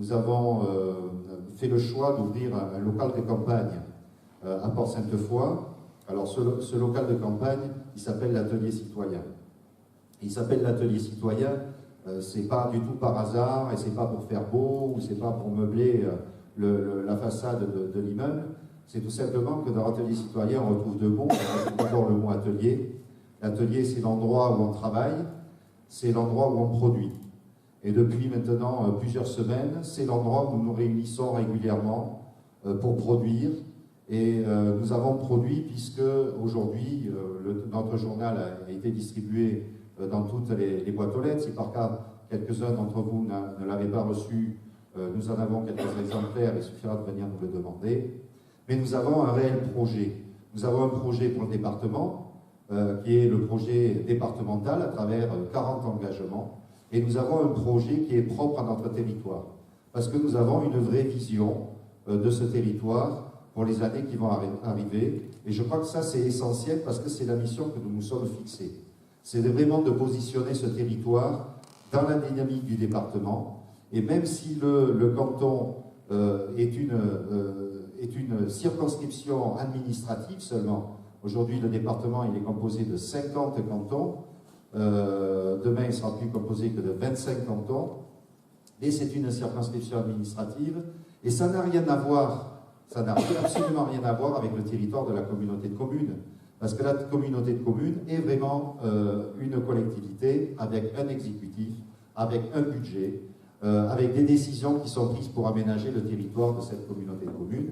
nous avons fait le choix d'ouvrir un local de campagne à Port-Sainte-Foy. Alors ce local de campagne, il s'appelle l'Atelier Citoyen. Il s'appelle l'Atelier Citoyen, c'est pas du tout par hasard, et c'est pas pour faire beau, ou c'est pas pour meubler la façade de l'immeuble. C'est tout simplement que dans l'Atelier Citoyen, on retrouve deux mots. D'abord le mot atelier. L'atelier, c'est l'endroit où on travaille, c'est l'endroit où on produit. Et depuis maintenant plusieurs semaines, c'est l'endroit où nous nous réunissons régulièrement pour produire. Et nous avons produit, puisque aujourd'hui, notre journal a été distribué dans toutes les boîtes aux lettres. Si par cas, quelques-uns d'entre vous ne l'avaient pas reçu, nous en avons quelques exemplaires, il suffira de venir nous le demander. Mais nous avons un réel projet. Nous avons un projet pour le département, qui est le projet départemental à travers 40 engagements. Et nous avons un projet qui est propre à notre territoire. Parce que nous avons une vraie vision de ce territoire pour les années qui vont arriver. Et je crois que ça, c'est essentiel parce que c'est la mission que nous nous sommes fixés. C'est vraiment de positionner ce territoire dans la dynamique du département. Et même si le canton est une circonscription administrative seulement, aujourd'hui le département il est composé de 50 cantons, demain il ne sera plus composé que de 25 cantons, et c'est une circonscription administrative, et ça n'a rien à voir. Ça n'a absolument rien à voir avec le territoire de la communauté de communes. Parce que la communauté de communes est vraiment une collectivité avec un exécutif, avec un budget, avec des décisions qui sont prises pour aménager le territoire de cette communauté de communes,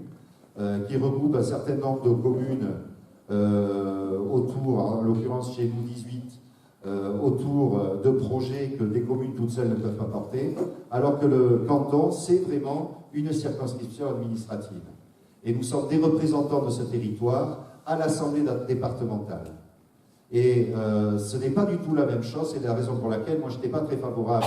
qui regroupe un certain nombre de communes autour, en l'occurrence chez nous 18, autour de projets que des communes toutes seules ne peuvent pas porter, alors que le canton, c'est vraiment une circonscription administrative. Et nous sommes des représentants de ce territoire à l'Assemblée départementale. Et ce n'est pas du tout la même chose, c'est la raison pour laquelle moi je n'étais pas très favorable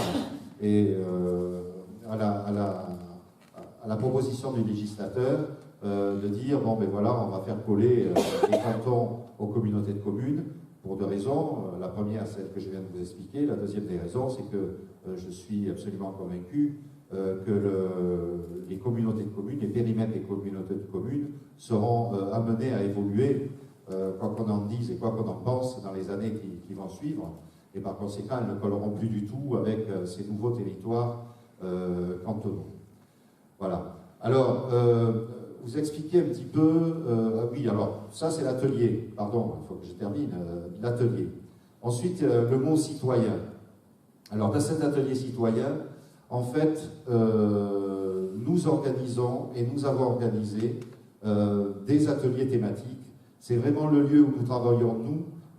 à la proposition du législateur de dire bon ben voilà, on va faire coller les cantons aux communautés de communes pour deux raisons. La première, celle que je viens de vous expliquer. La deuxième des raisons, c'est que je suis absolument convaincu que les communautés de communes, les périmètres des communautés de communes seront amenés à évoluer, quoi qu'on en dise et quoi qu'on en pense, dans les années qui vont suivre. Et par conséquent, elles ne colleront plus du tout avec ces nouveaux territoires cantonaux. Voilà. Alors, vous expliquez un petit peu... oui, alors, ça c'est l'atelier. Pardon, il faut que je termine. L'atelier. Ensuite, le mot citoyen. Alors, dans cet atelier citoyen, en fait, nous organisons et nous avons organisé des ateliers thématiques. C'est vraiment le lieu où nous travaillons,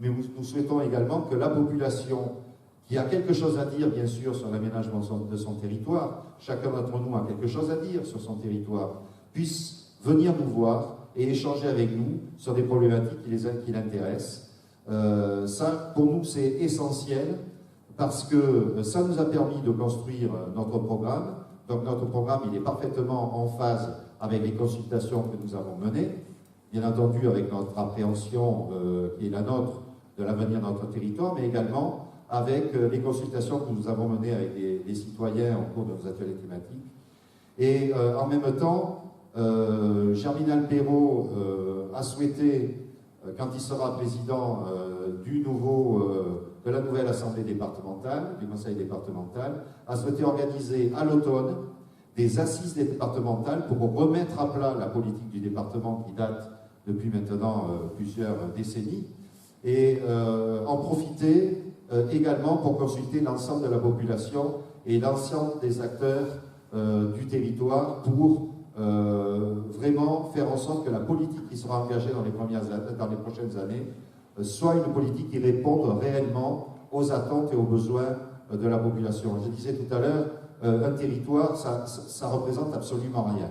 mais nous souhaitons également que la population, qui a quelque chose à dire, bien sûr, sur l'aménagement de son territoire, chacun d'entre nous a quelque chose à dire sur son territoire, puisse venir nous voir et échanger avec nous sur des problématiques qui l'intéressent. Ça, pour nous, c'est essentiel, parce que ça nous a permis de construire notre programme. Donc notre programme, il est parfaitement en phase avec les consultations que nous avons menées, bien entendu avec notre appréhension qui est la nôtre de l'avenir de notre territoire, mais également avec les consultations que nous avons menées avec les citoyens au cours de nos ateliers thématiques. Et en même temps, Germinal Perrault a souhaité, quand il sera président de la nouvelle Assemblée départementale, du Conseil départemental, a souhaité organiser à l'automne des assises départementales pour remettre à plat la politique du département qui date depuis maintenant plusieurs décennies, et en profiter également pour consulter l'ensemble de la population et l'ensemble des acteurs du territoire pour vraiment faire en sorte que la politique qui sera engagée dans les prochaines années soit une politique qui réponde réellement aux attentes et aux besoins de la population. Je disais tout à l'heure, un territoire, ça représente absolument rien.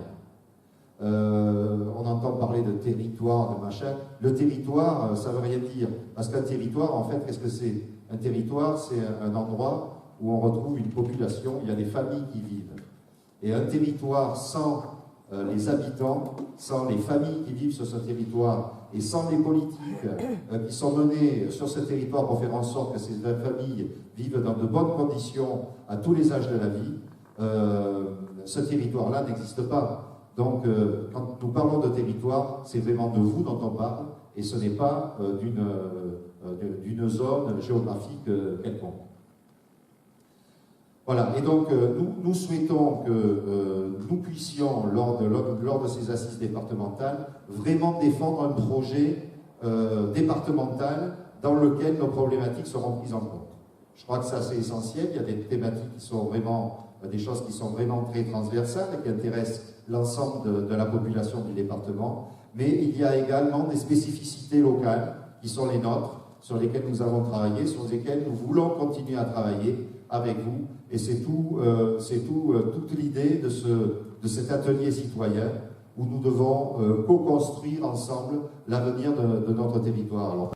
On entend parler de territoire, de machin. Le territoire, ça ne veut rien dire. Parce qu'un territoire, en fait, qu'est-ce que c'est? Un territoire, c'est un endroit où on retrouve une population, il y a des familles qui vivent. Et un territoire sans les habitants, sans les familles qui vivent sur ce territoire, et sans les politiques qui sont menées sur ce territoire pour faire en sorte que ces familles vivent dans de bonnes conditions à tous les âges de la vie, ce territoire-là n'existe pas. Donc, quand nous parlons de territoire, c'est vraiment de vous dont on parle, et ce n'est pas d'une zone géographique quelconque. Voilà, et donc nous souhaitons que nous puissions, lors de ces assises départementales, vraiment défendre un projet départemental dans lequel nos problématiques seront prises en compte. Je crois que ça c'est essentiel, il y a des thématiques qui sont vraiment, des choses qui sont vraiment très transversales et qui intéressent l'ensemble de la population du département, mais il y a également des spécificités locales qui sont les nôtres, sur lesquelles nous avons travaillé, sur lesquelles nous voulons continuer à travailler avec vous. Et c'est toute l'idée de cet atelier citoyen où nous devons co-construire ensemble l'avenir de notre territoire. Alors,